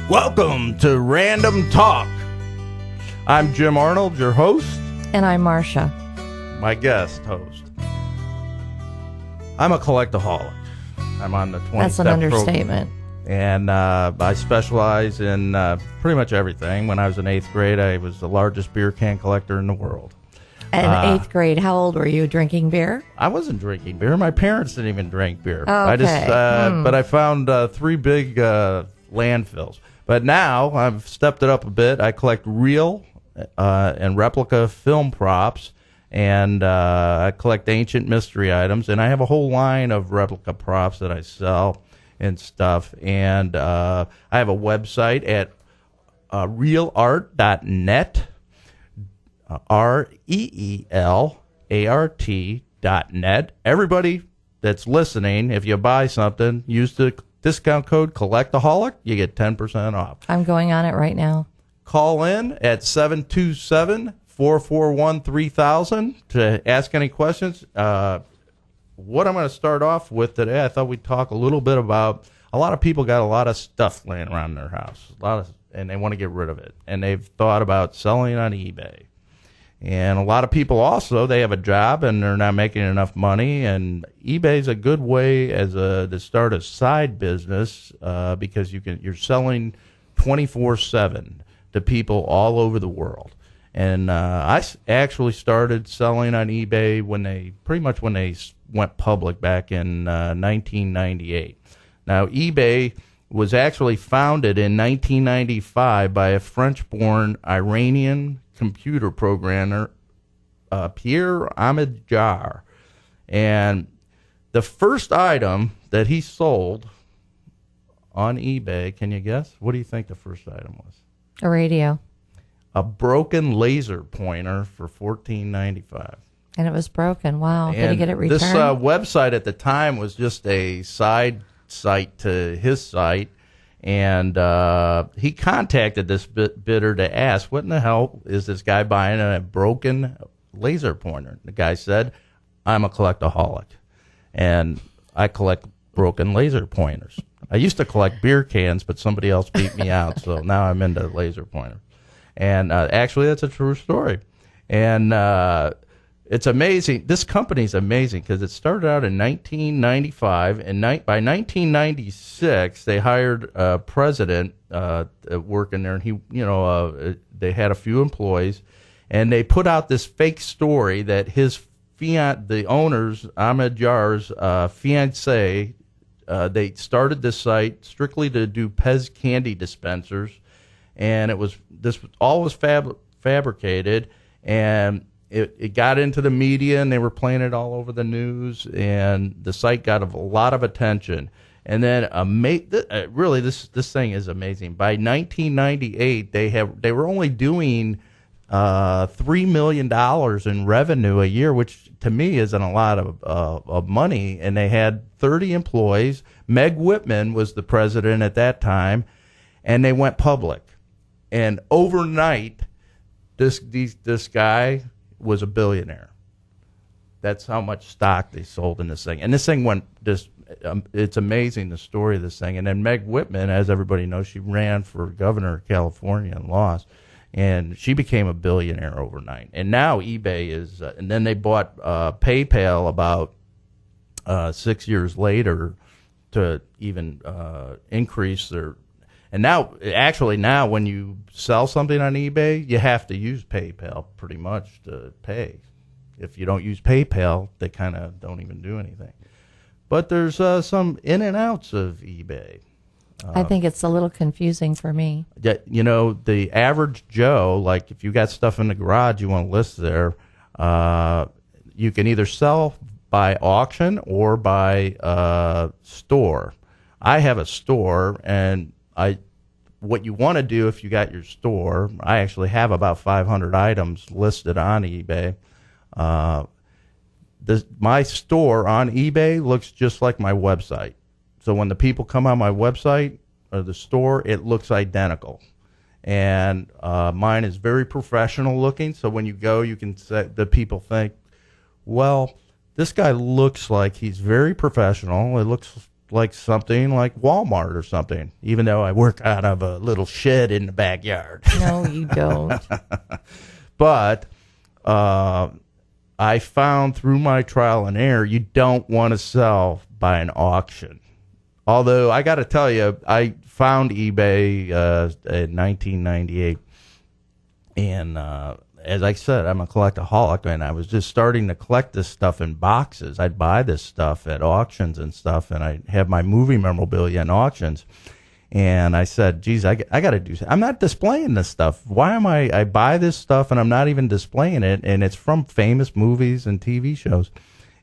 Welcome to Random Talk. I'm Jim Arnold, your host. And I'm Marcia. My guest host. I'm a collectaholic. I'm on the 20-step That's an understatement. And I specialize in pretty much everything. When I was in 8th grade, I was the largest beer can collector in the world. In 8th grade, how old were you drinking beer? I wasn't drinking beer. My parents didn't even drink beer. Okay. But I found 3 big landfills. But now I've stepped it up a bit. I collect real and replica film props, and I collect ancient mystery items, and I have a whole line of replica props that I sell and stuff. And I have a website at realart.net, REELART.net. Everybody that's listening, if you buy something, use the discount code Collectaholic, you get 10% off. I'm going on it right now. Call in at 727-441-3000 to ask any questions. What I'm going to start off with today, I thought we'd talk a little bit about, a lot of people got a lot of stuff laying around in their house, and they want to get rid of it. And they've thought about selling it on eBay. And a lot of people also, they have a job and they're not making enough money, and eBay is a good way to start a side business because you're selling 24/7 to people all over the world. And I actually started selling on eBay when they went public back in 1998. Now, eBay was actually founded in 1995 by a French-born Iranian computer programmer, Pierre Ahmadjar. And the first item that he sold on eBay, can you guess? What do you think the first item was? A radio. A broken laser pointer for $14.95. And it was broken. Wow. Did he get it returned? This website at the time was just a side site to his site. And he contacted this bidder to ask, what in the hell is this guy buying a broken laser pointer? The guy said, I'm a collectaholic, and I collect broken laser pointers. I used to collect beer cans, but somebody else beat me out, so now I'm into laser pointers. And actually, that's a true story. And it's amazing. This company's amazing because it started out in 1995, and by 1996, they hired a president working there, and they had a few employees, and they put out this fake story that the owner's, Ahmadjar's fiancée, they started this site strictly to do Pez candy dispensers, and all was fabricated, and it got into the media, and they were playing it all over the news, and the site got a lot of attention. And then, really, this thing is amazing. By 1998, they were only doing $3 million in revenue a year, which to me isn't a lot of money. And they had 30 employees. Meg Whitman was the president at that time, and they went public. And overnight, this guy was a billionaire. That's how much stock they sold in this thing. And this thing went it's amazing, the story of this thing. And then Meg Whitman, as everybody knows, she ran for governor of California and lost. And she became a billionaire overnight. And now eBay is, and then they bought PayPal about 6 years later to even increase their. And now when you sell something on eBay, you have to use PayPal pretty much to pay. If you don't use PayPal, they kind of don't even do anything. But there's some in and outs of eBay. I think it's a little confusing for me. The average Joe, like if you got stuff in the garage you want to list there, you can either sell by auction or by store. I have a store, and what you want to do if you got your store, I actually have about 500 items listed on eBay. My store on eBay looks just like my website. So when the people come on my website or the store, it looks identical. And mine is very professional looking. So when you go, you can say, the people think, well, this guy looks like he's very professional. It looks like something like Walmart or something, even though I work out of a little shed in the backyard. No, you don't. But I found through my trial and error, you don't want to sell by an auction. Although I got to tell you, I found eBay in 1998, and as I said, I'm a collectaholic, and I was just starting to collect this stuff in boxes. I'd buy this stuff at auctions and stuff, and I'd have my movie memorabilia in auctions. And I said, geez, I got to do something. I'm not displaying this stuff. Why am I buy this stuff, and I'm not even displaying it, and it's from famous movies and TV shows.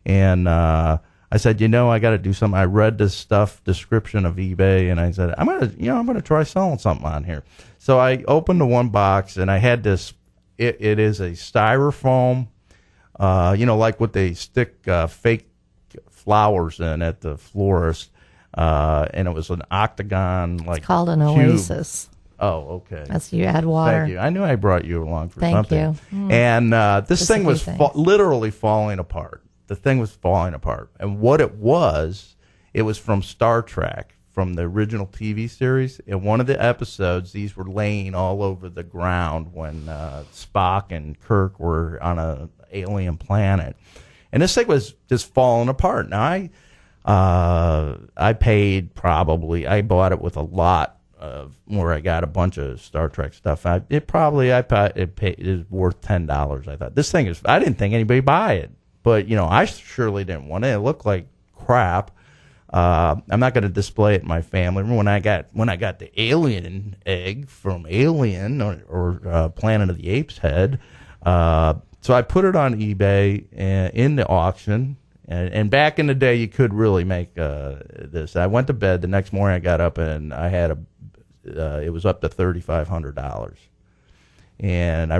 And I said, I got to do something. I read this stuff description of eBay, and I said, I'm gonna try selling something on here. So I opened the one box, and I had this. It is a styrofoam, like what they stick fake flowers in at the florist, and it was an octagon like. It's called an cube. Oasis. Oh, okay. That's you add water. Thank you. I knew I brought you along for Thank something. you. And this Just thing a was few things. literally falling apart. The thing was falling apart. And what it was from Star Trek, from the original TV series. In one of the episodes, these were laying all over the ground when Spock and Kirk were on an alien planet. And this thing was just falling apart. Now, I paid probably, I bought it with a lot of where I got a bunch of Star Trek stuff. It is worth $10. I thought this thing is. I didn't think anybody buy it, but I surely didn't want it. It looked like crap. I'm not going to display it in my family. When I got the alien egg from Alien or Planet of the Apes head, so I put it on eBay in the auction. And back in the day, you could really make this. I went to bed. The next morning, I got up and I had it was up to $3,500. And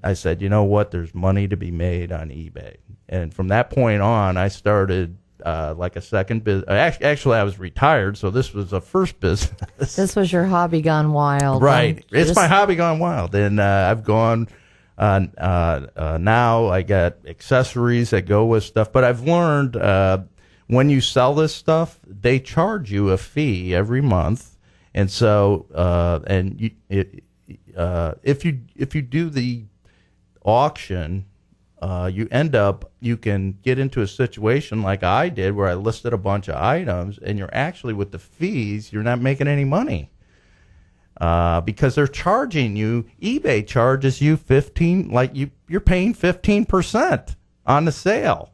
I said, you know what? There's money to be made on eBay. And from that point on, I started like a second business. Actually, I was retired, so this was a first business. This was your hobby gone wild. Right. It's my hobby gone wild. And I've gone. Now I got accessories that go with stuff, but I've learned when you sell this stuff, they charge you a fee every month, and so if you do the auction, you can get into a situation like I did where I listed a bunch of items, and you're actually with the fees, you're not making any money. Because they're charging you, eBay charges you 15, like you're paying 15% on the sale,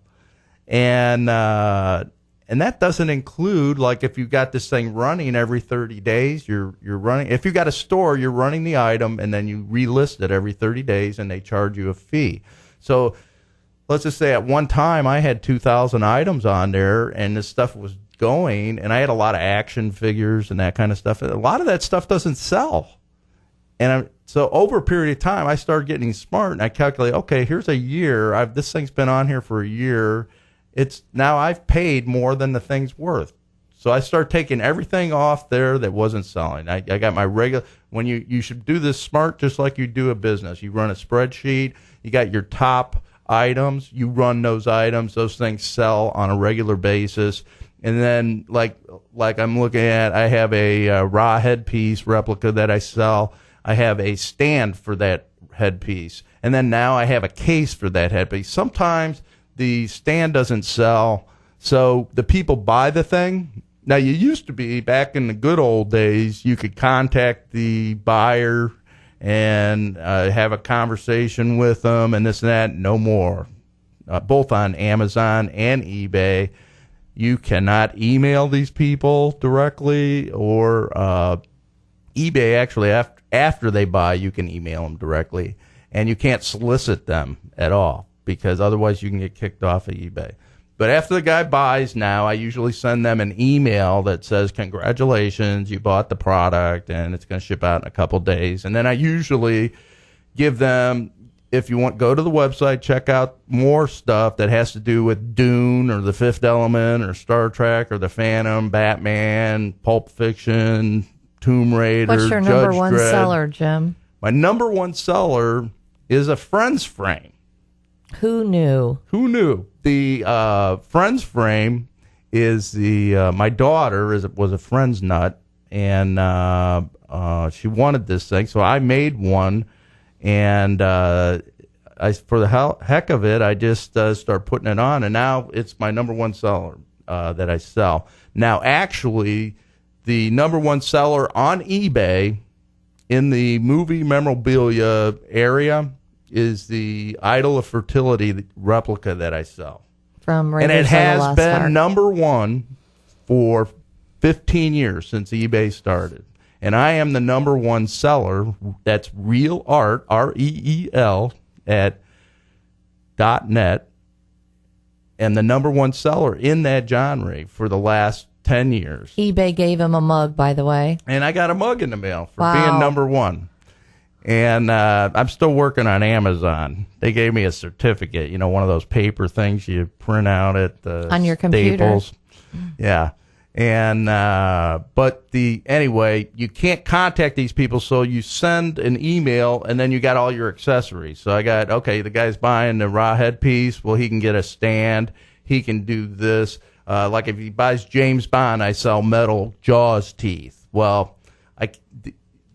and that doesn't include like if you got this thing running every 30 days, you're running. If you got a store, you're running the item and then you relist it every 30 days, and they charge you a fee. So let's just say at one time I had 2,000 items on there, and this stuff was going, and I had a lot of action figures and that kind of stuff. A lot of that stuff doesn't sell. And so over a period of time, I started getting smart, and I calculate, okay, here's a year. This thing's been on here for a year. Now I've paid more than the thing's worth. So I started taking everything off there that wasn't selling. I got my regular, when you should do this smart just like you do a business. You run a spreadsheet. You got your top items. You run those items. Those things sell on a regular basis. And then, like I'm looking at, I have a raw headpiece replica that I sell. I have a stand for that headpiece. And then now I have a case for that headpiece. Sometimes the stand doesn't sell, so the people buy the thing. Now, you used to be, back in the good old days, you could contact the buyer and have a conversation with them and this and that. No more. Both on Amazon and eBay. You cannot email these people directly, or eBay actually, after they buy, you can email them directly, and you can't solicit them at all, because otherwise you can get kicked off of eBay. But after the guy buys now, I usually send them an email that says, congratulations, you bought the product, and it's going to ship out in a couple days. And then I usually give them, if you want, go to the website, check out more stuff that has to do with Dune or The Fifth Element or Star Trek or The Phantom, Batman, Pulp Fiction, Tomb Raider, What's your number one seller, Jim? My number one seller is a Friends frame. Who knew? The Friends frame is the my daughter was a friend's nut, and she wanted this thing, so I made one, and for the heck of it, I just started putting it on, and now it's my number one seller that I sell. Now, actually, the number one seller on eBay in the movie memorabilia area is the Idol of Fertility replica that I sell. From and it Raiders of the has Lost been Ark. number one for 15 years since eBay started. And I am the number one seller. That's Reel Art, REEL, at .net, and the number one seller in that genre for the last 10 years. eBay gave him a mug, by the way. And I got a mug in the mail for Wow. being number one. And I'm still working on Amazon. They gave me a certificate, one of those paper things you print out at the On your computer. Staples. Yeah. And but anyway, you can't contact these people, so you send an email, and then you got all your accessories. So I got, okay, the guy's buying the raw headpiece. Well, he can get a stand. He can do this. Like if he buys James Bond, I sell metal Jaws teeth. Well, I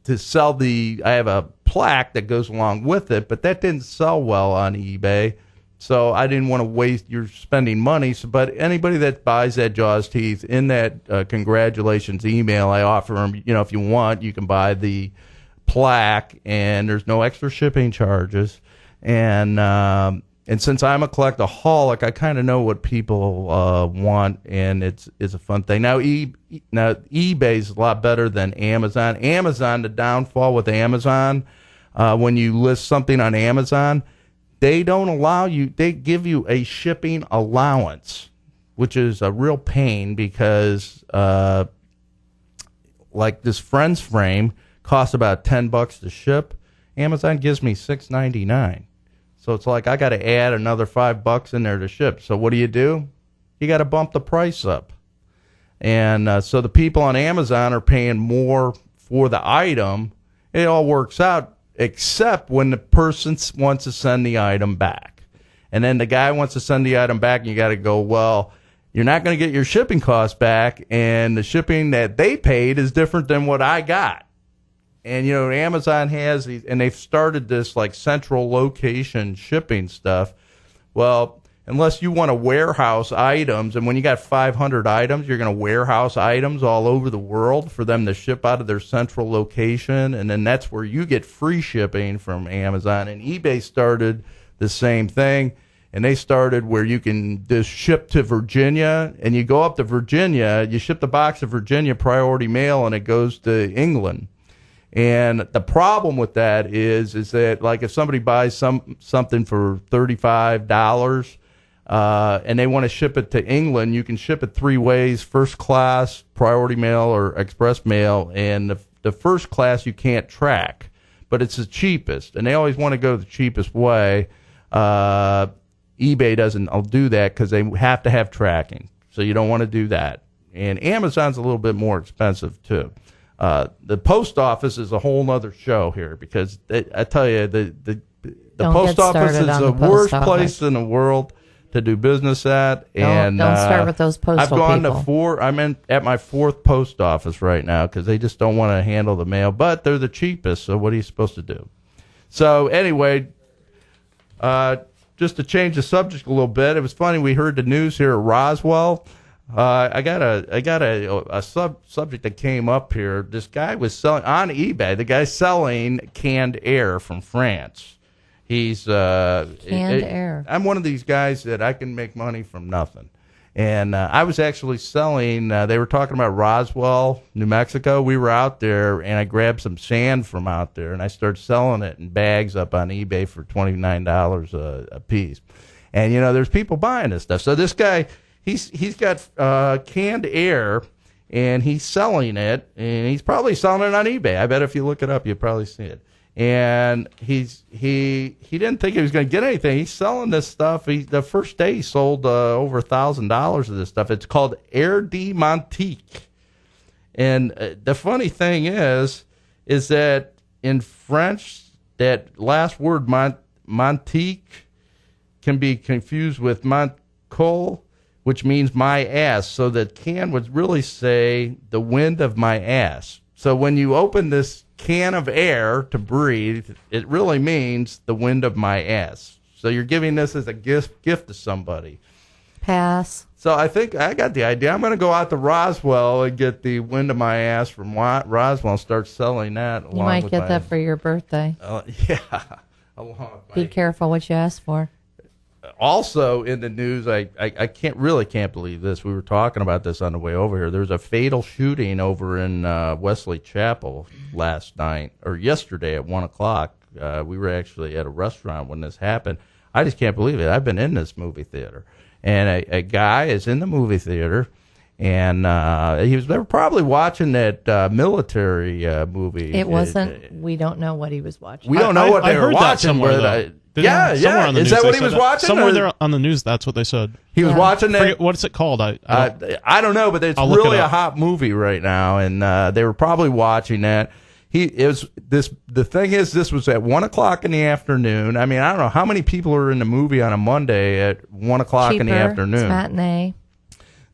have a plaque that goes along with it, but that didn't sell well on eBay, so I didn't want to waste your spending money. So, but anybody that buys that Jaws teeth in that congratulations email, I offer them, if you want, you can buy the plaque, and there's no extra shipping charges. And since I'm a collectaholic, I kind of know what people want, and it's a fun thing. Now, eBay's a lot better than Amazon. The downfall with Amazon, when you list something on Amazon, they don't allow you. They give you a shipping allowance, which is a real pain because, like this Friends frame costs about $10 to ship. Amazon gives me $6.99. So it's like I got to add another $5 in there to ship. So what do? You got to bump the price up. And so the people on Amazon are paying more for the item. It all works out, except when the person wants to send the item back. And then the guy wants to send the item back, and you got to go, well, you're not going to get your shipping costs back, and the shipping that they paid is different than what I got. And, Amazon has these, and they've started this like central location shipping stuff. Well, unless you want to warehouse items, and when you got 500 items, you're going to warehouse items all over the world for them to ship out of their central location. And then that's where you get free shipping from Amazon. And eBay started the same thing. And they started where you can just ship to Virginia, and you go up to Virginia, you ship the box to Virginia priority mail, and it goes to England. And the problem with that is that, like, if somebody buys something for $35 and they want to ship it to England, you can ship it 3 ways: first class, priority mail, or express mail. And the first class you can't track, but it's the cheapest. And they always want to go the cheapest way. eBay doesn't do that because they have to have tracking. So you don't want to do that. And Amazon's a little bit more expensive, too. The post office is a whole other show here because I tell you, the post office is the worst place in the world to do business at. And don't start with those postal I've gone people. to 4. I'm at my 4th post office right now because they just don't want to handle the mail. But they're the cheapest, so what are you supposed to do? So anyway, just to change the subject a little bit, it was funny. We heard the news here at Roswell. I got a subject that came up here. This guy was selling on eBay. The guy's selling canned air from France. He's canned air. I'm one of these guys that I can make money from nothing. And I was actually selling. They were talking about Roswell, New Mexico. We were out there, and I grabbed some sand from out there, and I started selling it in bags up on eBay for $29 a piece. And there's people buying this stuff. So this guy. He's got canned air, and he's selling it, and he's probably selling it on eBay. I bet if you look it up, you'll probably see it. And he didn't think he was going to get anything. He's selling this stuff. The first day he sold over $1,000 of this stuff. It's called Air de Montique. And the funny thing is that in French, that last word Montique can be confused with Montcol, which means my ass. So the can would really say the wind of my ass. So when you open this can of air to breathe, it really means the wind of my ass. So you're giving this as a gift to somebody. Pass. So I think I got the idea. I'm going to go out to Roswell and get the wind of my ass from Roswell and start selling that. You might get that for your birthday. Yeah. Along with Be careful what you ask for. Also in the news, I can't believe this. We were talking about this on the way over here. There was a fatal shooting over in Wesley Chapel last night, or yesterday at 1 o'clock. We were actually at a restaurant when this happened. I just can't believe it. I've been in this movie theater. And a guy is in the movie theater, and he was probably watching that military movie. It wasn't. We don't know what he was watching. We don't know what they were heard watching. That somewhere, yeah. Is that what he was watching? Somewhere there on the news, that's what they said. He was watching that. What's it called? I don't know, but it's really a hot movie right now, and they were probably watching that. The thing is, this was at 1 o'clock in the afternoon. I mean, I don't know how many people are in the movie on a Monday at 1 o'clock in the afternoon. It's matinee.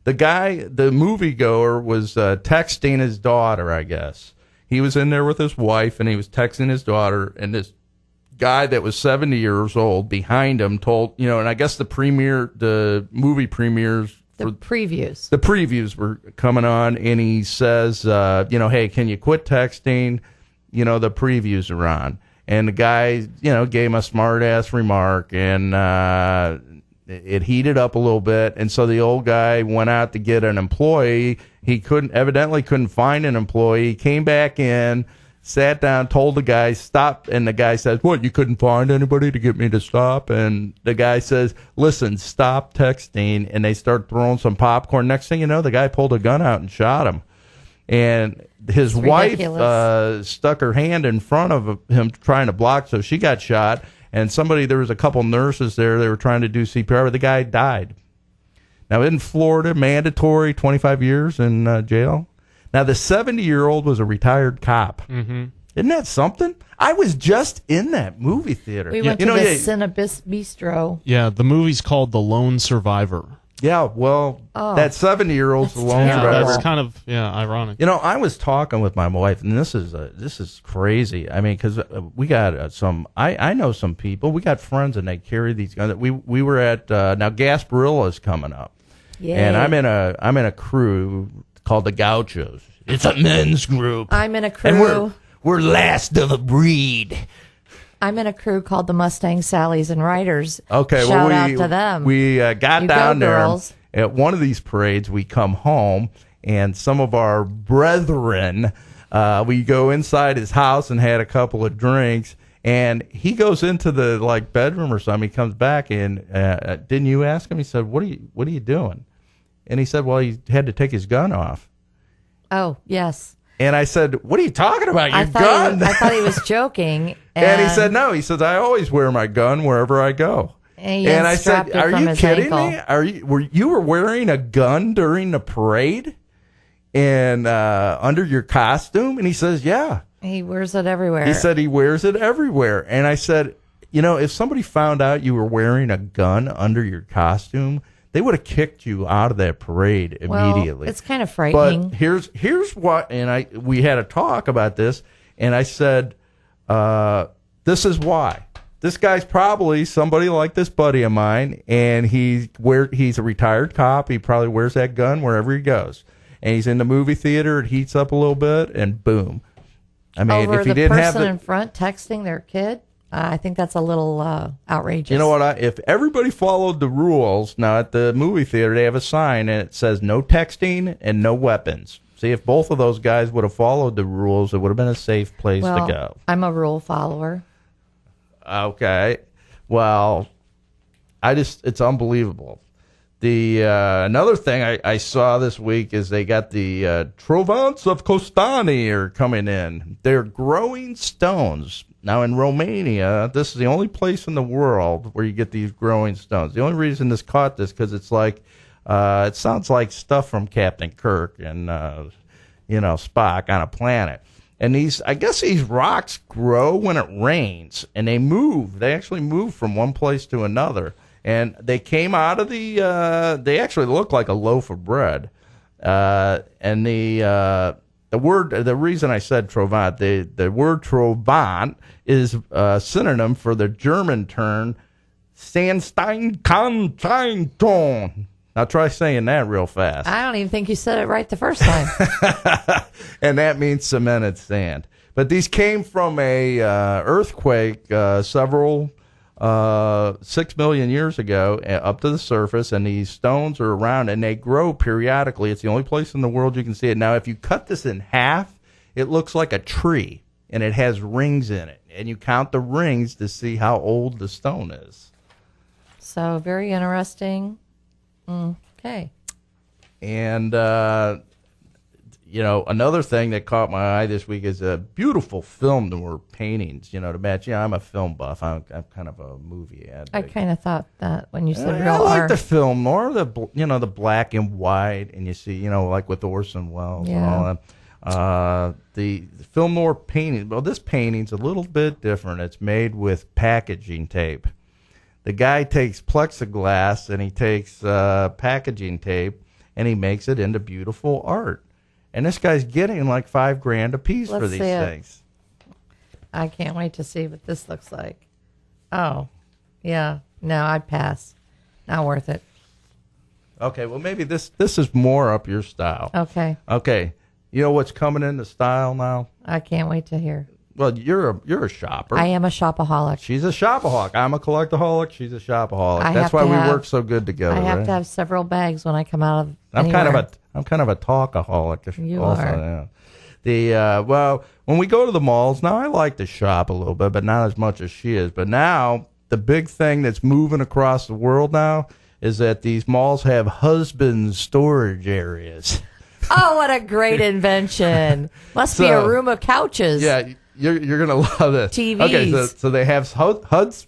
The moviegoer, was texting his daughter, I guess. He was in there with his wife, and he was texting his daughter, and this guy that was 70 years old behind him told, and I guess the movie premieres, the previews were coming on, and he says, hey, can you quit texting? The previews are on. And the guy, gave him a smart-ass remark, and it heated up a little bit. And so the old guy went out to get an employee. He evidently couldn't find an employee. He came back in, sat down, told the guy, stop. And the guy says, what, you couldn't find anybody to get me to stop? And the guy says, listen, stop texting. And they start throwing some popcorn. Next thing you know, the guy pulled a gun out and shot him. And his wife stuck her hand in front of him trying to block, so she got shot. And there was a couple nurses there. They were trying to do CPR, but the guy died. Now, in Florida, mandatory 25 years in jail. Now, the 70-year-old was a retired cop. Mm-hmm. Isn't that something? I was just in that movie theater. We went to the Cinebis Bistro. Yeah, the movie's called The Lone Survivor. Yeah, well, that 70-year-old's the lone survivor. That's kind of ironic. I was talking with my wife, and this is crazy. I mean, because we got some. I know some people. We got friends, and they carry these guns. We were at now Gasparilla is coming up, and I'm in a crew called the Gauchos. It's a men's group. I'm in a crew. And we're last of a breed. I'm in a crew called the Mustang Sallies and Riders. Okay, Shout out to them. We got down there. Girls. At one of these parades, we come home, and some of our brethren, we go inside his house and had a couple of drinks, and he goes into the bedroom or something. He comes back, and didn't you ask him? He said, "What are you doing?" And he said, "Well, he had to take his gun off." Oh, yes. And I said, "What are you talking about? Your gun?" I thought he was joking. And he said, "No." He says, "I always wear my gun wherever I go." And I said, "Are you kidding ankle. me? Were you wearing a gun during the parade and under your costume?" And he says, "Yeah." He wears it everywhere. He said he wears it everywhere. And I said, if somebody found out you were wearing a gun under your costume, they would have kicked you out of that parade immediately. Well, it's kind of frightening. But here's what, and we had a talk about this, and I said, this is why. This guy's probably somebody like this buddy of mine, and he's a retired cop. He probably wears that gun wherever he goes. And he's in the movie theater, it heats up a little bit, and boom. I mean, Over if he the didn't have person in front texting their kid, I think that's a little outrageous. You know what? If everybody followed the rules, now at the movie theater, they have a sign, and it says no texting and no weapons. See, if both of those guys would have followed the rules, it would have been a safe place to go. I'm a rule follower. Okay. Well, it's unbelievable. The another thing I saw this week is they got the Trovants of Costani are coming in. They're growing stones. Now, in Romania, this is the only place in the world where you get these growing stones. The only reason this caught this because it's like, it sounds like stuff from Captain Kirk and, Spock on a planet. And I guess these rocks grow when it rains, and they move. They actually move from one place to another. And they came out of they actually look like a loaf of bread. And the reason I said Trovant, the word Trovant is a synonym for the German term Sandsteinkanton. Now try saying that real fast. I don't even think you said it right the first time. And that means cemented sand. But these came from a earthquake several 6 million years ago up to the surface, and these stones are around, and they grow periodically. It's the only place in the world you can see it. Now, if you cut this in half, it looks like a tree, and it has rings in it. And you count the rings to see how old the stone is. So very interesting. Okay. And, another thing that caught my eye this week is a beautiful film noir paintings, to match. I'm a film buff. I'm kind of a movie addict. I kind of thought that when you said I real like art. the film noir, the black and white, and you see, like with Orson Welles and all that. The film noir painting, well, this painting's a little bit different. It's made with packaging tape. The guy takes plexiglass and he takes packaging tape and he makes it into beautiful art. And this guy's getting like $5,000 a piece for Let's these see it. things. I can't wait to see what this looks like. Oh, yeah. No, I'd pass. Not worth it. Okay, well maybe this is more up your style. Okay. Okay, you know what's coming into style now? I can't wait to hear. Well, you're a shopper. I am a shopaholic. She's a shopaholic. I'm a collectaholic. She's a shopaholic. I That's have why to we have- work so good together. I have right? to have several bags when I come out of I'm kind anywhere. of a talkaholic. You also, are. Yeah. Well, when we go to the malls now, I like to shop a little bit, but not as much as she is. But now the big thing that's moving across the world now is that these malls have husband storage areas. Oh, what a great invention. Must be a So, room of couches. Yeah, you're gonna love this. TVs. Okay, so they have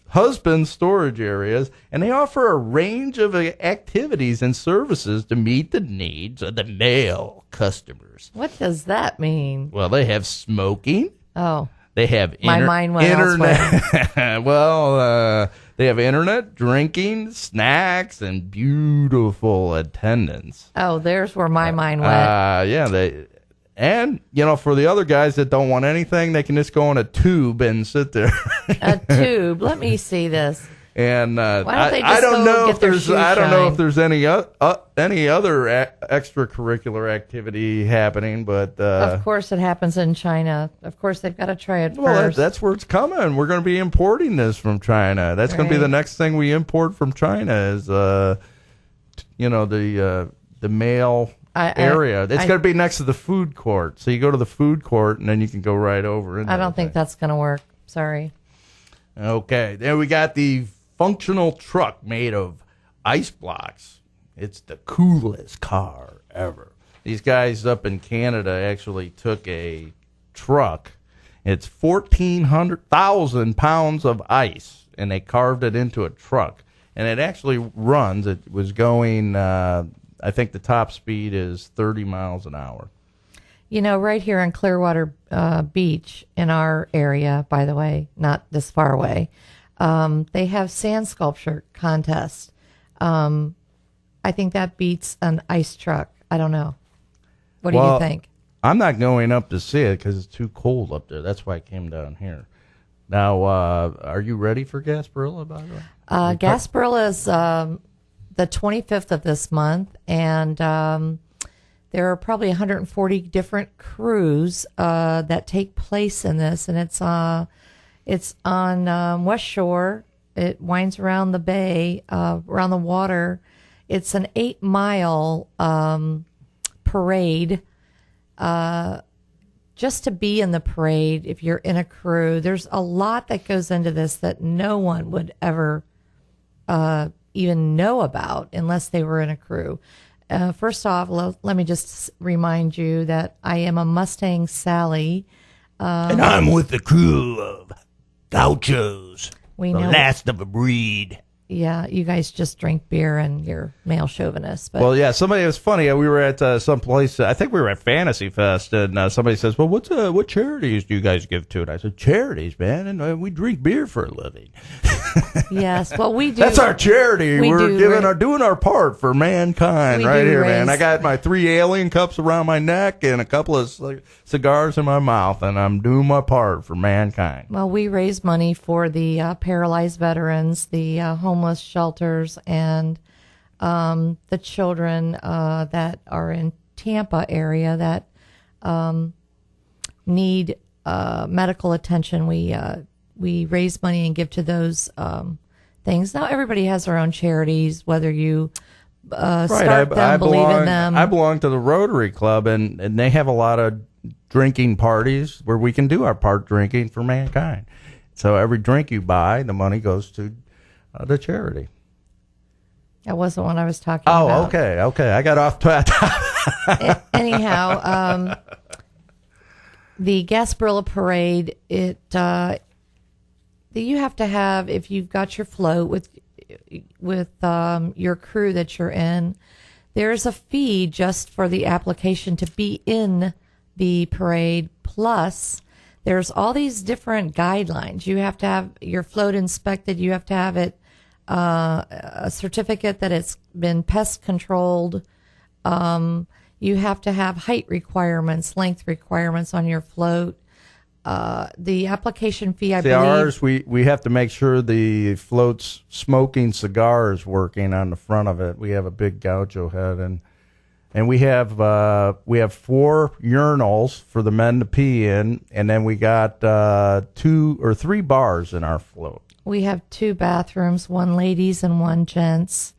husband storage areas, and they offer a range of activities and services to meet the needs of the male customers. What does that mean? Well, they have smoking. Oh, They have My mind went internet. Well, they have internet, drinking, snacks, and beautiful attendance. oh, there's where my mind went. Yeah, and for the other guys that don't want anything, they can just go on a tube and sit there. A tube. Let me see this. And Why don't they I just don't go know get if their there's shoe I don't know shine? if there's any other extracurricular activity happening, but Of course it happens in China. Of course they've got to try it well, first. that's where it's coming. We're going to be importing this from China. That's going to be the Right. next thing we import from China is the male area. It's going to be next to the food court. So you go to the food court and then you can go right over. I don't think that's going to work. Sorry. Okay, then we got the functional truck made of ice blocks. It's the coolest car ever. These guys up in Canada actually took a truck. It's 1,400,000 pounds of ice, and they carved it into a truck. And it actually runs. It was going, I think the top speed is 30 miles an hour. Right here on Clearwater Beach in our area, by the way, not this far away, they have sand sculpture contests. I think that beats an ice truck. I don't know. What do you think? I'm not going up to see it because it's too cold up there. That's why I came down here. Now, are you ready for Gasparilla, by the way? Gasparilla is the 25th of this month, and there are probably 140 different crews that take place in this, and it's on West Shore. It winds around the bay, around the water. It's an 8-mile parade. Just to be in the parade, if you're in a crew, there's a lot that goes into this that no one would ever even know about unless they were in a crew. First off, let me just remind you that I am a Mustang Sally. And I'm with the crew of gauchos, We the know. last of a breed. yeah, you guys just drink beer and you're male chauvinists. But Well, yeah, somebody, it was funny. We were at some place, I think we were at Fantasy Fest, and somebody says, well, what charities do you guys give to? And I said, charities, man, and we drink beer for a living. yes, well, we do. That's our charity. We We're do doing our part for mankind We right do here, man. raise- I got my 3 alien cups around my neck and a couple of cigars in my mouth, and I'm doing my part for mankind. Well, we raise money for the paralyzed veterans, the homeless shelters, and the children that are in Tampa area that need medical attention. We raise money and give to those things. Now, everybody has their own charities, whether you start them, believe in them. I belong to the Rotary Club, and they have a lot of drinking parties where we can do our part drinking for mankind. So every drink you buy, the money goes to the charity. That wasn't what I was talking about. Oh, okay. I got off to Anyhow, the Gasparilla Parade, you have to have, if you've got your float with your crew that you're in, there's a fee just for the application to be in the parade. Plus, there's all these different guidelines. You have to have your float inspected. You have to have it a certificate that it's been pest controlled. You have to have height requirements, length requirements on your float. The application fee, I See, believe. ours, we have to make sure the float's smoking cigar is working on the front of it. We have a big gaucho head, and we have 4 urinals for the men to pee in, and then we got 2 or 3 bars in our float. We have 2 bathrooms, one ladies and one gents.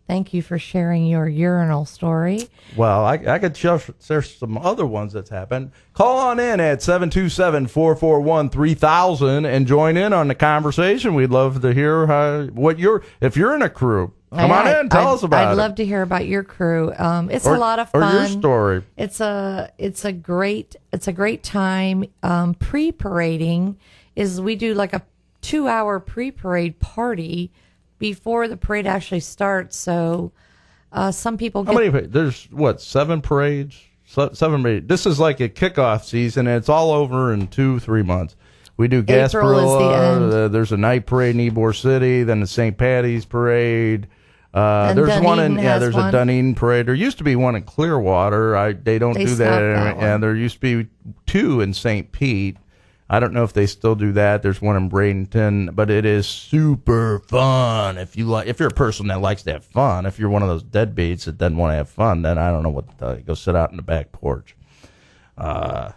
Thank you for sharing your urinal story. Well, I could share some other ones that's happened. Call on in at 727-441-3000 and join in on the conversation. We'd love to hear if you're in a crew. Come on in, tell us about it. I'd love to hear about your crew. It's a lot of fun. Or your story. It's a great time. Pre-parading is we do like a 2-hour pre-parade party before the parade actually starts. So some people get... How many? There's, 7 parades? 7 parades. This is like a kickoff season, and it's all over in 2-3 months. We do April is the Gasparilla. end. There's a night parade in Ybor City, then the St. Patty's parade. And There's one Dunedin has there's one. a Dunedin parade. There used to be one in Clearwater. They don't They do stopped that. that one. And there used to be 2 in St. Pete. I don't know if they still do that. There's one in Bradenton, but it is super fun. If you're a person that likes to have fun, if you're one of those deadbeats that doesn't want to have fun, then I don't know what to tell you. Go sit out in the back porch. But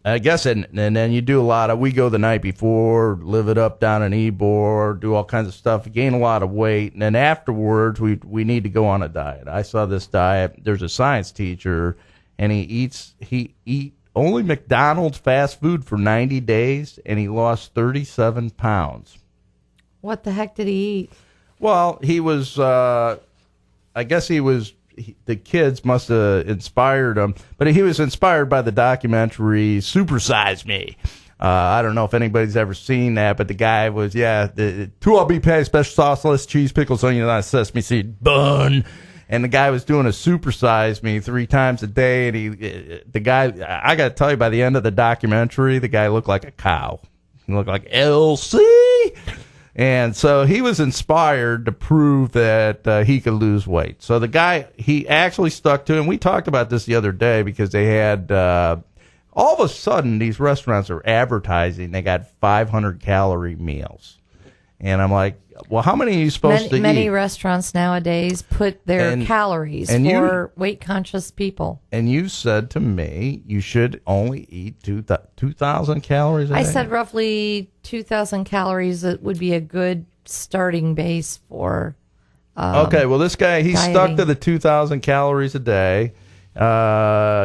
I guess, and then you do a lot of, we go the night before, live it up down in Ybor, do all kinds of stuff, gain a lot of weight, and then afterwards we need to go on a diet. I saw this diet. There's a science teacher, and he eats only McDonald's fast food for 90 days, and he lost 37 pounds. What the heck did he eat? Well, he was, I guess the kids must have inspired him, but he was inspired by the documentary Super Size Me. I don't know if anybody's ever seen that, but the guy was, 2 all beef patties, special sauce, less cheese, pickles, onions, on a sesame seed bun. And the guy was doing a Super Size Me 3 times a day, and I got to tell you, by the end of the documentary, the guy looked like a cow. He looked like Elsie. And so he was inspired to prove that he could lose weight. So the guy, he actually stuck to it. And we talked about this the other day because they had, all of a sudden, these restaurants are advertising they got 500-calorie meals. And I'm like, well, how many are you supposed to eat? Many restaurants nowadays put their calories for weight-conscious people. And you said to me you should only eat 2,000 calories a day. I said roughly 2,000 calories. It would be a good starting base for okay, well, this guy, he dieting. stuck to the 2,000 calories a day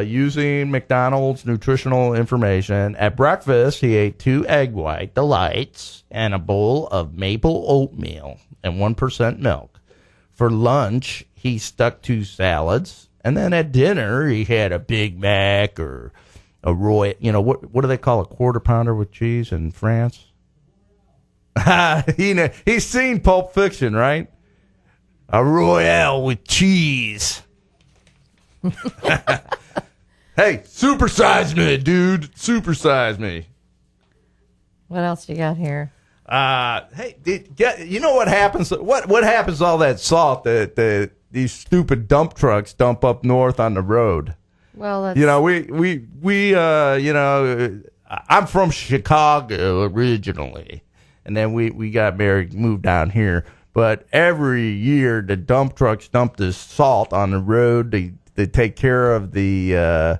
using McDonald's nutritional information. At breakfast, he ate 2 egg white delights and a bowl of maple oatmeal and 1% milk. For lunch, he stuck to salads. And then at dinner, he had a Big Mac or a Roy. You know, what do they call a quarter pounder with cheese in France? He's seen Pulp Fiction, right? A Royale with cheese. Hey, supersize me, dude. Supersize me. What else you got here? Hey, you know what happens? What happens to all that salt that these stupid dump trucks dump up north on the road? Well, that's, You know, I'm from Chicago originally, and then we got married, moved down here. But every year, the dump trucks dump this salt on the road. They take care of the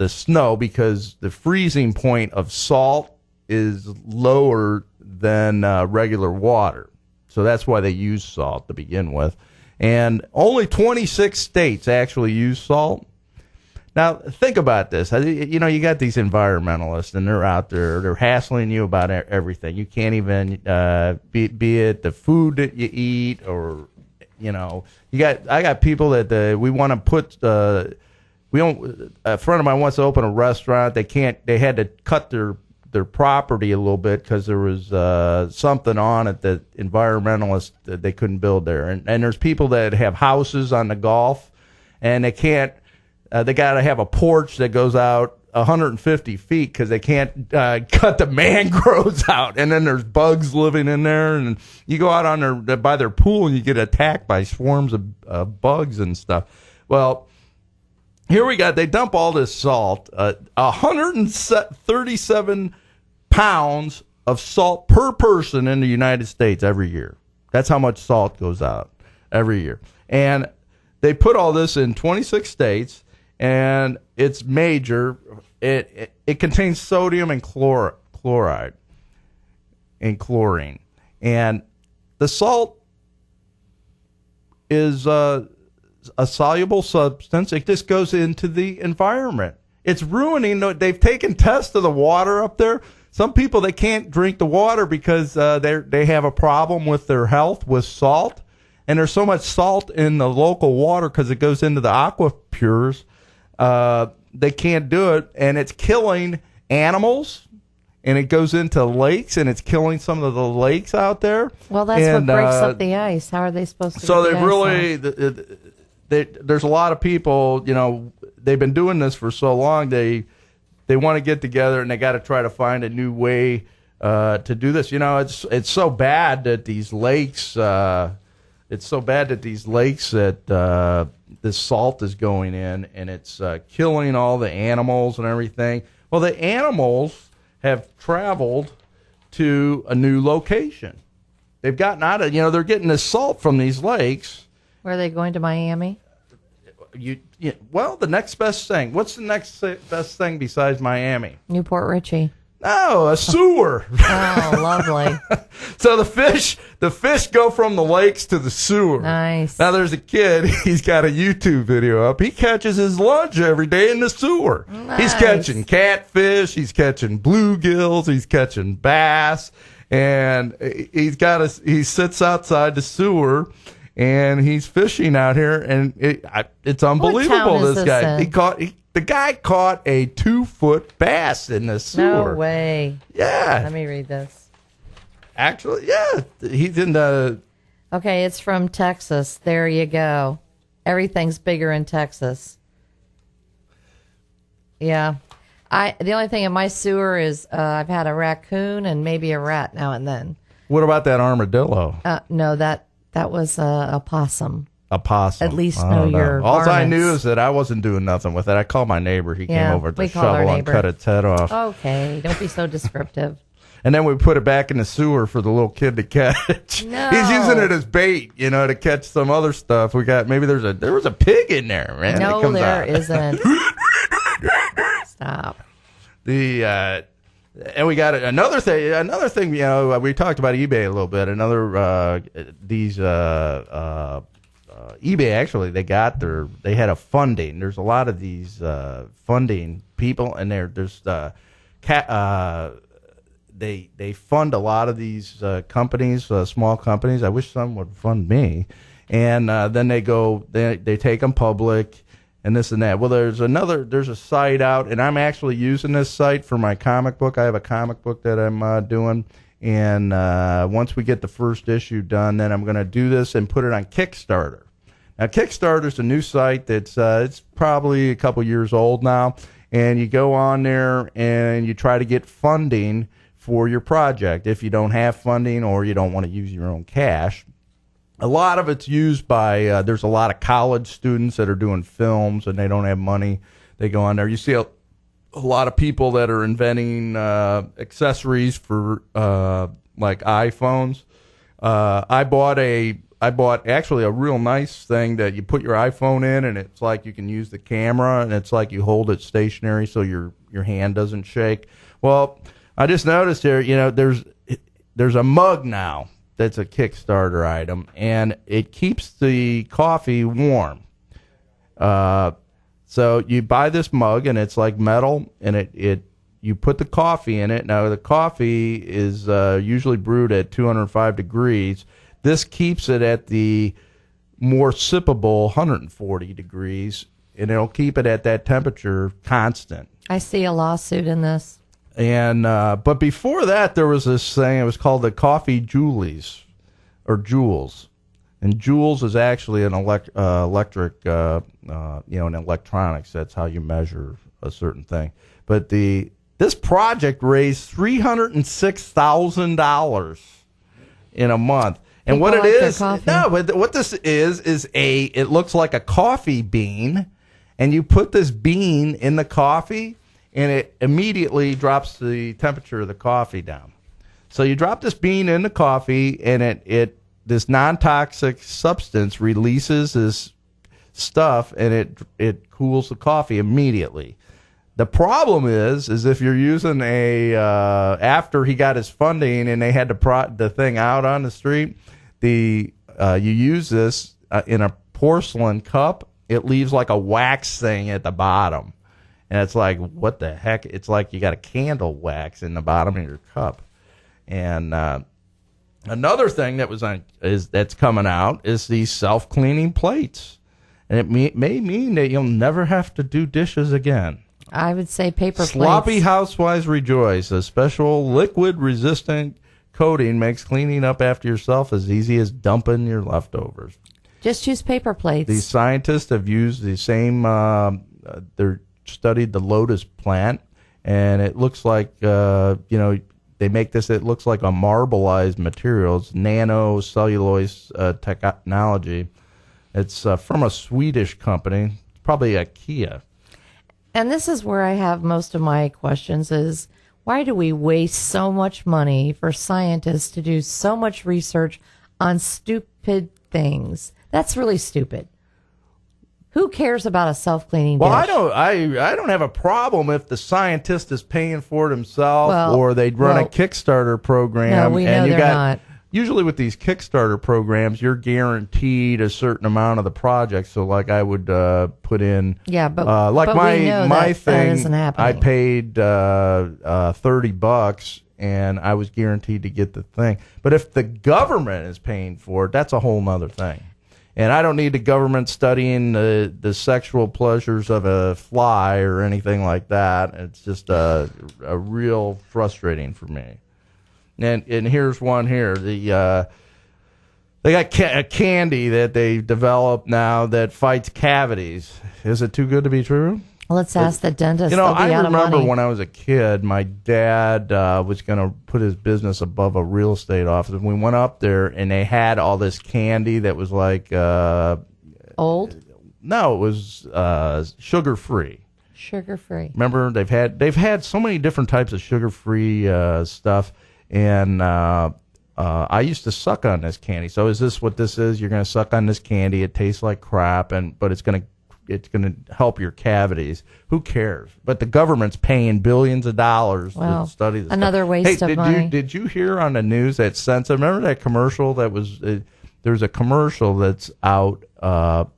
snow, because the freezing point of salt is lower than regular water. So that's why they use salt to begin with. And only 26 states actually use salt. Now, think about this. You know, you got these environmentalists, and they're out there. They're hassling you about everything. You can't even, be it the food that you eat, or, you know, I got people that we want to put, a friend of mine wants to open a restaurant. They had to cut their property a little bit because there was something on it that environmentalists, they couldn't build there. And there's people that have houses on the Gulf, and they can't, they got to have a porch that goes out 150 feet because they can't cut the mangroves out. And then there's bugs living in there. And you go out on by their pool and you get attacked by swarms of bugs and stuff. Well, here they dump all this salt, 137 pounds of salt per person in the United States every year. That's how much salt goes out every year. And they put all this in 26 states. And it's major. It contains sodium and chloride and chlorine. And the salt is a soluble substance. It just goes into the environment. It's ruining. They've taken tests of the water up there. Some people, they can't drink the water because they have a problem with their health with salt. And there's so much salt in the local water because it goes into the aquifers. They can't do it, and it's killing animals, and it goes into lakes, and it's killing some of the lakes out there. Well, that's what breaks up the ice. How are they supposed to? So get they really, there's a lot of people. You know, they've been doing this for so long. They want to get together, and they got to try to find a new way to do this. You know, it's so bad that these lakes. That this salt is going in, and it's killing all the animals and everything. Well, the animals have traveled to a new location. They've gotten out of, they're getting this salt from these lakes. Where are they going to, Miami? Well, the next best thing. What's the next best thing besides Miami? Newport Richie. No, a sewer. Oh, lovely. So the fish go from the lakes to the sewer. Nice. Now there's a kid, he's got a YouTube video up. He catches his lunch every day in the sewer. Nice. He's catching catfish, he's catching bluegills, he's catching bass, and he sits outside the sewer and he's fishing out here, and it's unbelievable. What town is This this guy, in? the guy caught a 2-foot bass in the sewer. No way. Yeah. Let me read this. Actually, yeah. He's in the... Okay, it's from Texas. There you go. Everything's bigger in Texas. Yeah. The only thing in my sewer is I've had a raccoon and maybe a rat now and then. What about that armadillo? No, that was a possum. A possum. At least I know don't your All I varmints. knew is that I wasn't doing nothing with it. I called my neighbor. He Yeah, came over with we the call our shovel and neighbor. cut its head off. Okay, don't be so descriptive. And then we put it back in the sewer for the little kid to catch. No. He's using it as bait, to catch some other stuff. There was a pig in there, man. No, that comes there out. isn't. Stop. And we got another thing. We talked about eBay a little bit. eBay, actually, they had a funding. There's a lot of these funding people, and there's they fund a lot of these companies, small companies. I wish some would fund me. And then they take them public, and this and that. Well, there's a site out, and I'm actually using this site for my comic book. I have a comic book that I'm doing, and once we get the first issue done, then I'm going to do this and put it on Kickstarter. Now, Kickstarter's a new site that's it's probably a couple years old now, and you go on there and you try to get funding for your project. If you don't have funding or you don't want to use your own cash, a lot of it's used by, there's a lot of college students that are doing films and they don't have money. They go on there. You see a lot of people that are inventing accessories for like iPhones. I bought actually a real nice thing that you put your iPhone in, and it's like you can use the camera, and it's like you hold it stationary so your hand doesn't shake. Well, I just noticed here, there's a mug now that's a Kickstarter item, and it keeps the coffee warm. So you buy this mug, and it's like metal, and you put the coffee in it. Now, the coffee is usually brewed at 205 degrees. This keeps it at the more sippable 140 degrees, and it'll keep it at that temperature constant. I see a lawsuit in this. And but before that, there was this thing. It was called the Coffee Julies, or Joules. And Joules is actually an electric, in electronics. That's how you measure a certain thing. But this project raised $306,000 in a month. And People what it like is, their coffee. no, but what this is it looks like a coffee bean, and you put this bean in the coffee, and it immediately drops the temperature of the coffee down. So you drop this bean in the coffee, and this non-toxic substance releases this stuff, and it cools the coffee immediately. The problem is if you're using after he got his funding and they had the thing out on the street, you use this in a porcelain cup, it leaves like a wax thing at the bottom. And it's like, what the heck? It's like you got a candle wax in the bottom of your cup. And another thing that's coming out is these self-cleaning plates. And it may mean that you'll never have to do dishes again. I would say paper Sloppy plates. housewives rejoice. A special liquid-resistant coating makes cleaning up after yourself as easy as dumping your leftovers. Just use paper plates. These scientists have used the same. They studied the lotus plant, and it looks like they make this. It looks like a marbleized material. It's nanocellulose technology. It's from a Swedish company, probably IKEA. And this is where I have most of my questions is, why do we waste so much money for scientists to do so much research on stupid things? That's really stupid. Who cares about a self-cleaning dish? Well, I don't have a problem if the scientist is paying for it himself, or they'd run a Kickstarter program. No, we know they're not. Usually with these Kickstarter programs, you're guaranteed a certain amount of the project. So, like, I would put in, but like but my we know my that thing, isn't happening. I paid $30, and I was guaranteed to get the thing. But if the government is paying for it, that's a whole nother thing. And I don't need the government studying the sexual pleasures of a fly or anything like that. It's just a real frustrating for me. And here's one here. They got a candy that they developed now that fights cavities. Is it too good to be true? Let's ask the dentist. They'll be I out of remember money. when I was a kid, my dad was going to put his business above a real estate office. And we went up there, and they had all this candy that was like Old? No, it was sugar-free. Sugar-free. Remember, they've had so many different types of sugar-free stuff, and I used to suck on this candy. So is this what this is? You're going to suck on this candy. It tastes like crap, but it's going to help your cavities. Who cares? But the government's paying billions of dollars to study this. Another waste of money. Did you hear on the news that Sensa? Remember that commercial that was? There's a commercial that's out.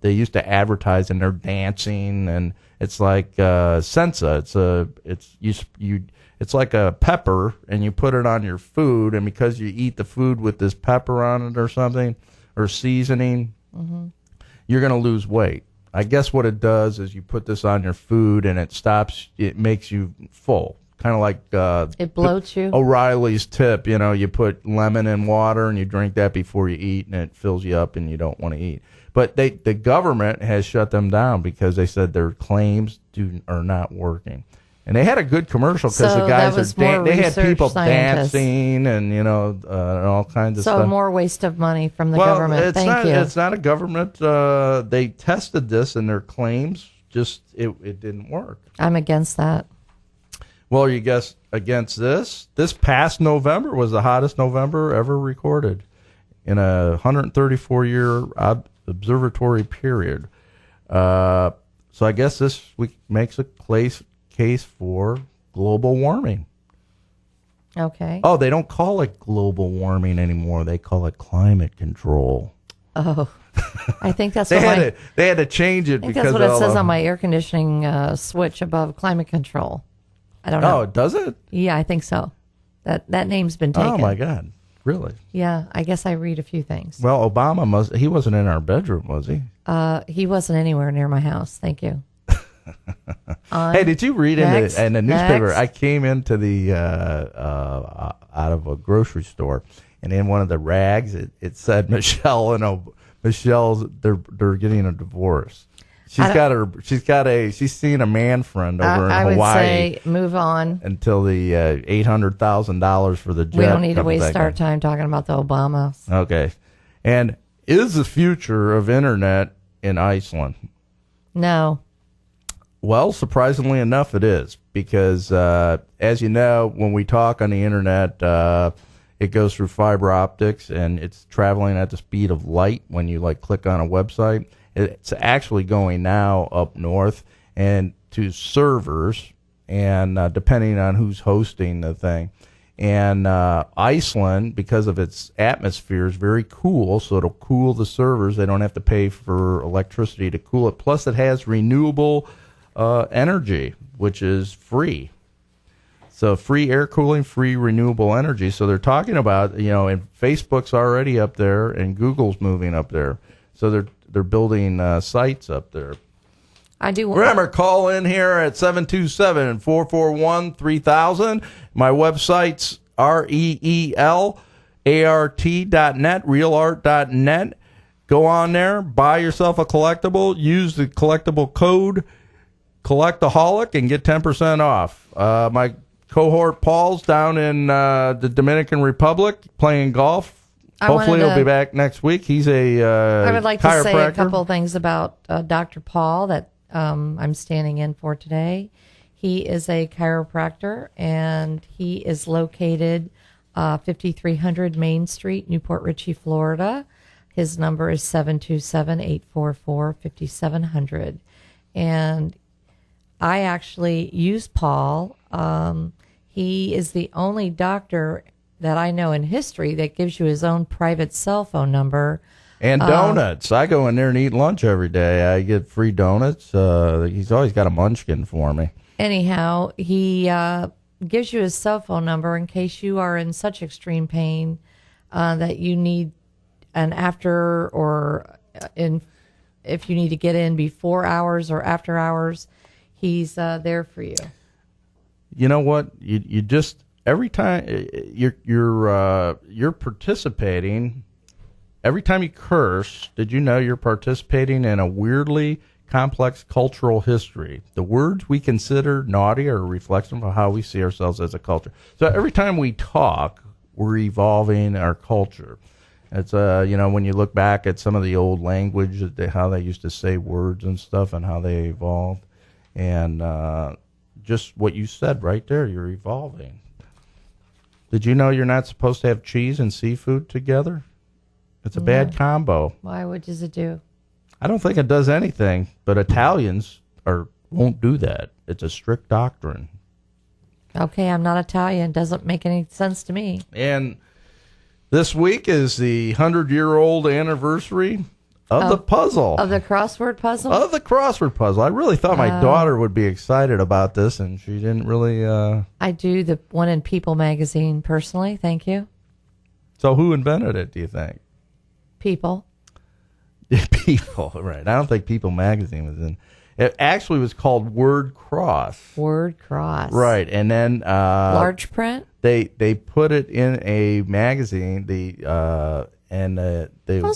They used to advertise, and they're dancing, and it's like Sensa. It's like a pepper, and you put it on your food, and because you eat the food with this pepper on it or something, or seasoning, you're going to lose weight. I guess what it does is you put this on your food and it makes you full. Kind of like It bloats you. O'Reilly's tip. You put lemon in water and you drink that before you eat, and it fills you up and you don't want to eat. But the government has shut them down because they said their claims are not working. And they had a good commercial because So the guys that was more they had people research scientists. dancing and and all kinds of So stuff. more waste of money from the Well, government. it's Thank not. you. It's not a government. They tested this and their claims it didn't work. I'm against that. Well, you guess against this? This past November was the hottest November ever recorded in a 134-year observatory period. So I guess this week makes a case for global warming. Okay. Oh, they don't call it global warming anymore. They call it climate control. Oh, I think that's They what they had to change it I think because that's what it of, says on my air conditioning switch above climate control. I don't know. Oh, does it? Yeah, I think so. That name's been taken. Oh my God, really? Yeah, I guess I read a few things. Well, Obama he wasn't in our bedroom, was he? He wasn't anywhere near my house. Thank you. Hey, did you read Next, in the newspaper? next. I came into the out of a grocery store, and in one of the rags, it said Michelle's they're getting a divorce. She's seeing a man friend over I in would Hawaii say move on. until the $800,000 for the jet. We don't need to comes waste back our in. time talking about the Obamas. Okay, and is the future of internet in Iceland? No. Well, surprisingly enough, it is because, as you know, when we talk on the internet, it goes through fiber optics and it's traveling at the speed of light. When you click on a website, it's actually going now up north and to servers, and depending on who's hosting the thing. And Iceland, because of its atmosphere, is very cool, so it'll cool the servers. They don't have to pay for electricity to cool it. Plus, it has renewable energy, which is free. So free air cooling, free renewable energy. So they're talking about, and Facebook's already up there, and Google's moving up there. So they're building sites up there. I do. Remember, call in here at 727-441-3000. My website's REELART.net, realart.net. Go on there, buy yourself a collectible, use the collectible code Collectaholic and get 10% off. My cohort Paul's down in the Dominican Republic playing golf. Hopefully he'll be back next week. He's a I would like to say a chiropractor. couple of things about Dr. Paul that I'm standing in for today. He is a chiropractor, and he is located 5300 Main Street, Newport Richey, Florida. His number is 727-844-5700. And I actually use Paul. He is the only doctor that I know in history that gives you his own private cell phone number. And donuts. I go in there and eat lunch every day. I get free donuts. He's always got a munchkin for me. Anyhow, he gives you his cell phone number in case you are in such extreme pain that you need an after or if you need to get in before hours or after hours. He's there for you. You know what? You just every time you're participating. Every time you curse, did you know you're participating in a weirdly complex cultural history? The words we consider naughty are a reflection of how we see ourselves as a culture. So every time we talk, we're evolving our culture. It's when you look back at some of the old language, how they used to say words and stuff, and how they evolved, and just what you said right there, you're evolving. Did you know you're not supposed to have cheese and seafood together? It's a bad combo. Why? What does it do? I don't think it does anything, but Italians won't do that. It's a strict doctrine. Okay, I'm not Italian. Doesn't make any sense to me. And this week is the 100-year-old anniversary of the puzzle. Of the crossword puzzle? Of the crossword puzzle. I really thought my daughter would be excited about this, and she didn't really. I do the one in People magazine personally. Thank you. So who invented it, do you think? People. People, right. I don't think People magazine was in. It actually was called Word Cross. Word Cross. Right. And then Large print? they put it in a magazine. Those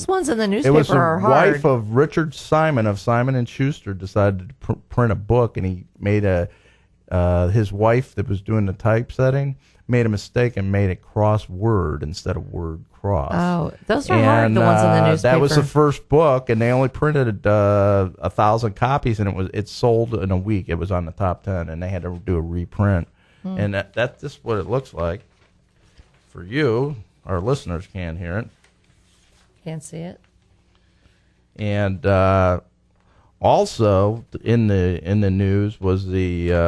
ones in the It newspaper was the are hard. wife of Richard Simon of Simon and Schuster decided to print a book, and he made his wife that was doing the typesetting made a mistake and made it crossword instead of word cross. Oh, those are hard, the ones in the newspaper. That was the first book, and they only printed 1,000 copies, and it sold in a week. It was on the top 10, and they had to do a reprint. And that's just what it looks like. For you, our listeners can't hear it. Can't see it. And also in the news was the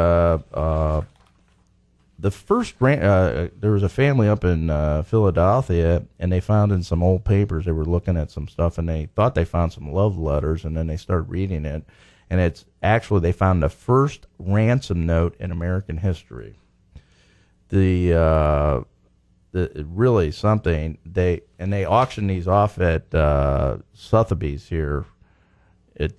first there was a family up in Philadelphia, and they found in some old papers, they were looking at some stuff, and they thought they found some love letters, and then they started reading it, and it's actually they found the first ransom note in American history. The really something. They auctioned these off at Sotheby's here. What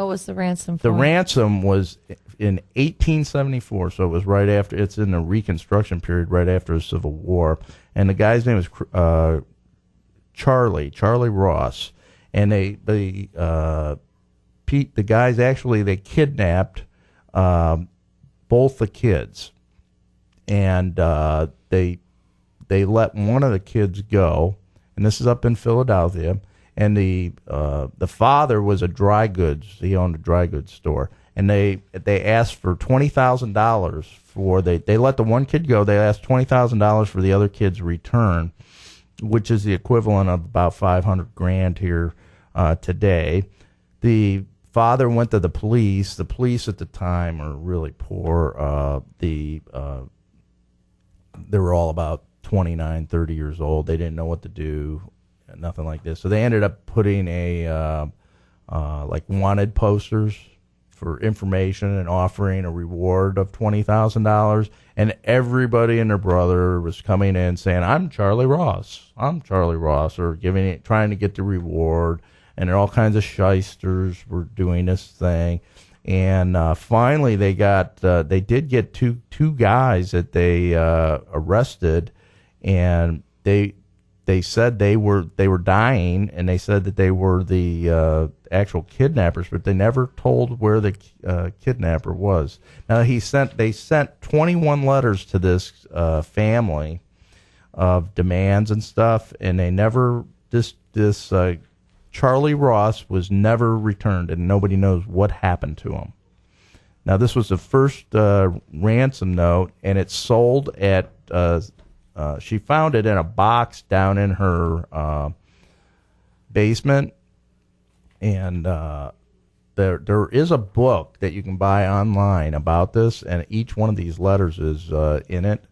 was the ransom for? The ransom was in 1874, so it was right after. It's in the Reconstruction period, right after the Civil War, and the guy's name was Charlie Ross, and the guys actually they kidnapped both the kids, and they let one of the kids go, and this is up in Philadelphia. And the father was a dry goods. He owned a dry goods store, and they asked for $20,000 for they let the one kid go. They asked $20,000 for the other kid's return, which is the equivalent of about $500,000 here today. The father went to the police. The police at the time are really poor. They were all about 29, 30 years old. They didn't know what to do. Nothing like this. So they ended up putting like wanted posters for information and offering a reward of $20,000. And everybody and their brother was coming in saying, "I'm Charlie Ross. I'm Charlie Ross," or trying to get the reward. And all kinds of shysters were doing this thing. And finally, they did get two guys that they arrested, and they said they were dying, and they said that they were the actual kidnappers, but they never told where the kidnapper was. Now they sent 21 letters to this family of demands and stuff, and they never this Charlie Ross was never returned, and nobody knows what happened to him. Now this was the first ransom note, and it sold at. She found it in a box down in her basement, and there is a book that you can buy online about this, and each one of these letters is in it.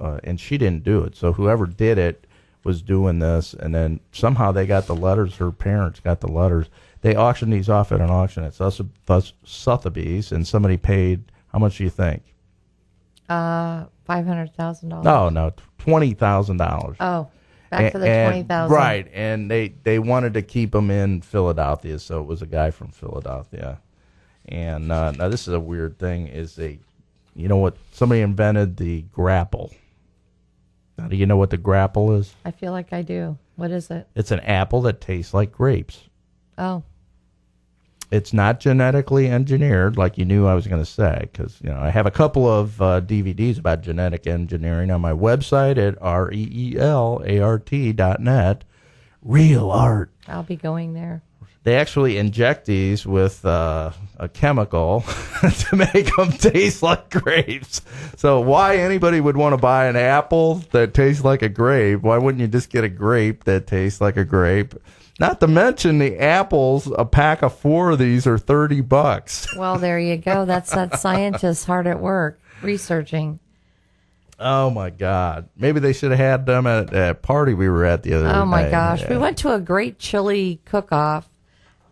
And she didn't do it, so whoever did it was doing this, and then somehow they got the letters. Her parents got the letters. They auctioned these off at an auction at Sotheby's, and somebody paid. How much do you think? $500,000. No, $20,000. Oh, back to the 20,000. Right, and they wanted to keep him in Philadelphia, so it was a guy from Philadelphia. And now this is a weird thing: you know what? Somebody invented the grapple. Now, do you know what the grapple is? I feel like I do. What is it? It's an apple that tastes like grapes. Oh. It's not genetically engineered, like you knew I was going to say, because I have a couple of DVDs about genetic engineering on my website at reelart.net. Real art. I'll be going there. They actually inject these with a chemical to make them taste like grapes. So why anybody would want to buy an apple that tastes like a grape? Why wouldn't you just get a grape that tastes like a grape? Not to mention the apples, a pack of 4 of these are $30. Well, there you go. That's that scientist hard at work researching. Oh, my God. Maybe they should have had them at a party we were at the other day. Oh, my gosh. Yeah. We went to a great chili cook-off.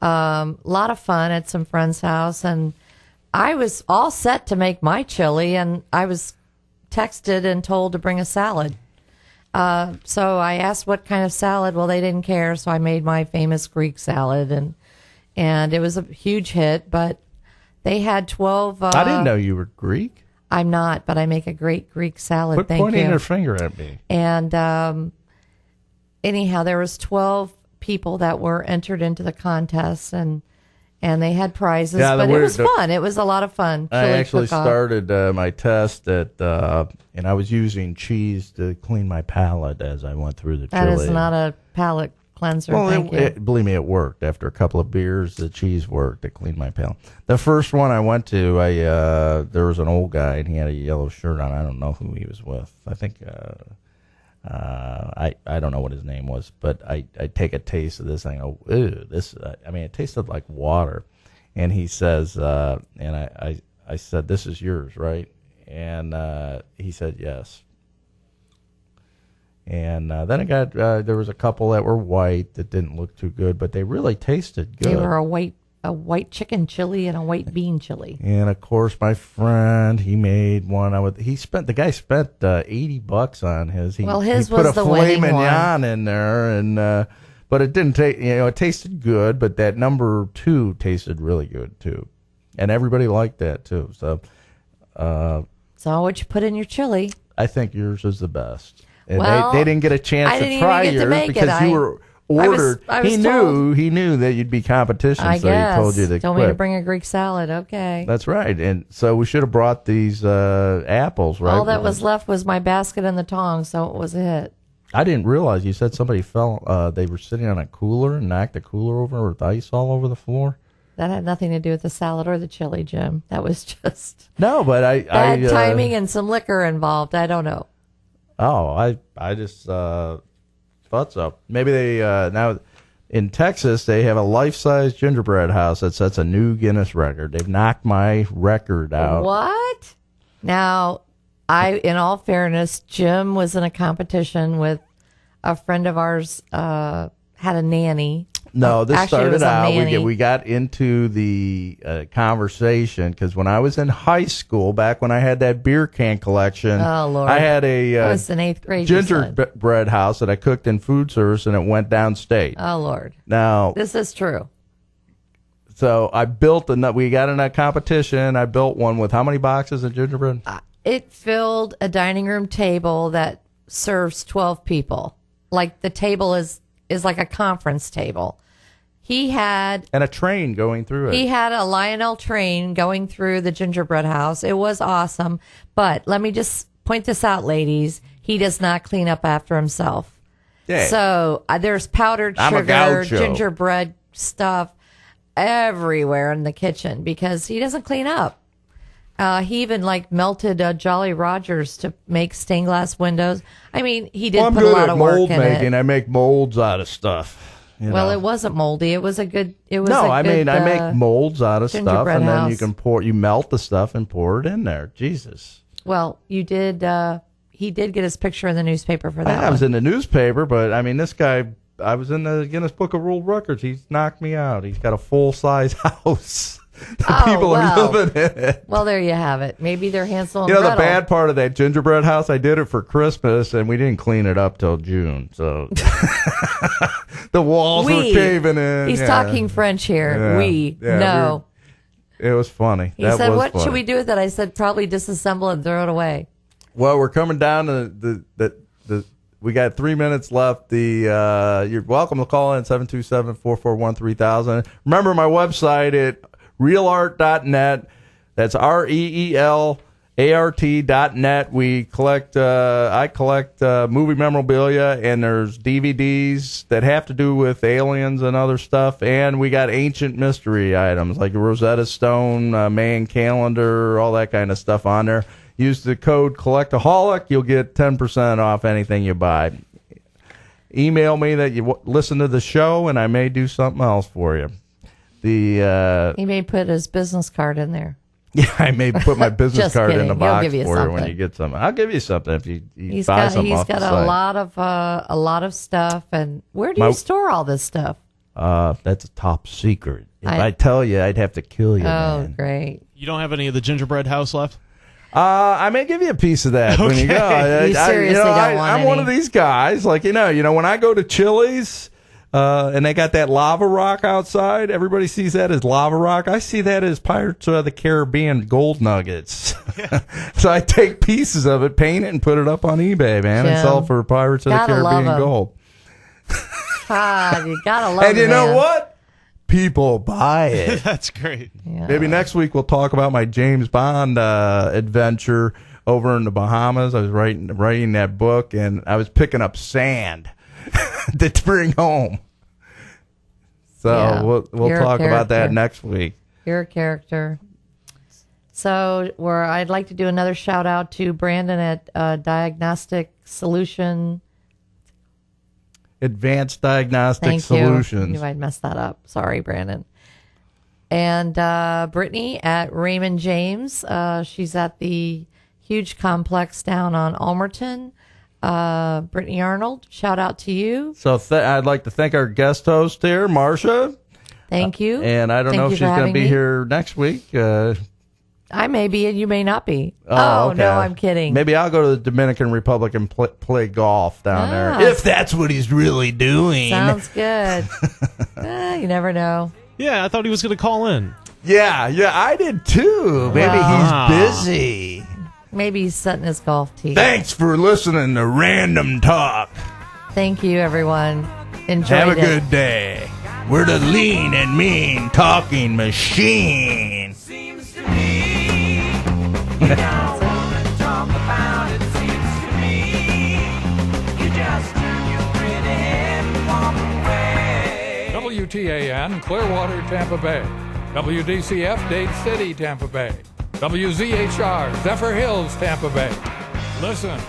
A lot of fun at some friend's house, and I was all set to make my chili, and I was texted and told to bring a salad. So I asked what kind of salad. Well, they didn't care, so I made my famous Greek salad, and it was a huge hit. But they had 12. I didn't know you were Greek. I'm not, but I make a great Greek salad. Quit Thank pointing you. your finger at me. And anyhow, there was 12 people that were entered into the contest, and they had prizes. Yeah, but it was fun. It was a lot of fun. I Chili actually cook-off. started my test and I was using cheese to clean my palate as I went through the That chili. is not a palate cleanser. Well, thank you. believe me, it worked. After a couple of beers, the cheese worked to clean my palate. The first one I went to, there was an old guy, and he had a yellow shirt on. I don't know who he was with. I think, I don't know what his name was, but I take a taste of this, and I go, ew, this, it tasted like water. And he says, and I said, this is yours, right? And he said, yes. And then it got there was a couple that were white that didn't look too good, but they really tasted good. They were a white chicken chili and a white bean chili. And of course, my friend, he made one. The guy spent $80 on his. Well, his he put was a the filet winning mignon in there, and but it didn't taste. It tasted good, but that number 2 tasted really good too, and everybody liked that too. So, So what you put in your chili? I think yours is the best. And Well, they didn't get a chance I to didn't try even get to yours make it. because you were ordered. I was he told. knew that you'd be competition, I so guess. he told you to Told quit. me to bring a Greek salad. Okay. That's right, and so we should have brought these apples, right? All that was left was my basket and the tongs, so it was a hit. I didn't realize you said somebody fell. They were sitting on a cooler and knocked the cooler over with ice all over the floor. That had nothing to do with the salad or the chili, Jim. That was just No, but bad timing and some liquor involved. I don't know. I just thought so. Maybe they now in Texas they have a life-size gingerbread house that sets a new Guinness record. They've knocked my record out. What? Now, in all fairness, Jim was in a competition with a friend of ours. Had a nanny. No, this Actually, it was started a out. nanny. We got into the conversation because when I was in high school, back when I had that beer can collection, Oh, Lord. I had a I was in 8th grade. you said. gingerbread house that I cooked in food service, and it went downstate. Oh, Lord. Now, This is true. so I built we got in a competition. I built one with how many boxes of gingerbread? It filled a dining room table that serves 12 people. Like the table is like a conference table. He had And a train going through it. a Lionel train going through the gingerbread house. It was awesome. But let me just point this out, ladies. He does not clean up after himself. Yeah. So there's powdered I'm a sugar, gaucho. gingerbread stuff everywhere in the kitchen because he doesn't clean up. He even melted Jolly Rogers to make stained glass windows. I mean, he did I'm put a good lot at of work mold in making. it. I make molds out of stuff. Well, it wasn't moldy. It was a good. It was. No, a I good, mean I make molds out of stuff, gingerbread and then house. you can you melt the stuff and pour it in there. Jesus, Well, you did. He did get his picture in the newspaper for that. I was one. in the newspaper, but I mean this guy. I was in the Guinness Book of World Records. He's knocked me out. He's got a full size house. The people well. are living in it. Well, there you have it. Maybe they're Hansel and You know, the Gretel. bad part of that gingerbread house, I did it for Christmas, and we didn't clean it up till June. So the walls were caving in. He's Yeah. talking French here. Yeah, No. It was funny. He That said, was "What funny. should we do with it?" I said, "Probably disassemble it and throw it away." Well, we're coming down to the we got 3 minutes left. You're welcome to call in 727-441-3000. Remember my website at realart.net. That's REELART.net. We collect I collect movie memorabilia, and there's DVDs that have to do with aliens and other stuff, and we got ancient mystery items like Rosetta Stone, Mayan calendar, all that kind of stuff on there. Use the code Collectaholic. You'll get 10% off anything you buy. Email me that you listen to the show, and I may do something else for you. He may put his business card in there. Yeah, I may put my business Just card in kidding. the He'll box give you for you when something. you get something. I'll give you something if you He's buy got something off a the site. lot of stuff. And where do you store all this stuff? That's a top secret. If I I tell you, I'd have to kill you. Oh, man. great. You don't have any of the gingerbread house left? I may give you a piece of that when you go. Okay. You seriously don't want I'm any. one of these guys. Like, when I go to Chili's and they got that lava rock outside, everybody sees that as lava rock. I see that as Pirates of the Caribbean gold nuggets. So I take pieces of it, paint it, and put it up on eBay, man, and Jim, sell it for Pirates of the gotta love Caribbean 'em. gold. You gotta love And you the know man. what? People buy it. That's great. Yeah. Maybe next week we'll talk about my James Bond adventure over in the Bahamas. I was writing that book, and I was picking up sand to bring home. So Yeah, we'll you're a talk about that character. next week. You're a character. So, I'd like to do another shout out to Brandon at Diagnostic Solution. Advanced Diagnostic Thank Solutions. you. Knew I'd messed that up. Sorry, Brandon. And Brittany at Raymond James. She's at the huge complex down on Almerton. Brittany Arnold, shout out to you. So I'd like to thank our guest host here, Marcia. Thank you. And I don't Thank know if you she's for going to having be me. here next week. I may be, and you may not be. Okay. No, I'm kidding. Maybe I'll go to the Dominican Republic and play golf down Ah. there. If that's what he's really doing. Sounds good. You never know. Yeah, I thought he was going to call in. Yeah, I did too. Maybe Wow. he's busy. Maybe he's setting his golf tee. Thanks for listening to Random Talk. Thank you, everyone. Enjoyed Have a it. good day. We're the lean and mean talking machine. Seems to me you don't want to talk about it. Seems to me you just turn your pretty head and walk away. WTAN, Clearwater, Tampa Bay. WDCF, Dade City, Tampa Bay. WZHR, Zephyr Hills, Tampa Bay. Listen,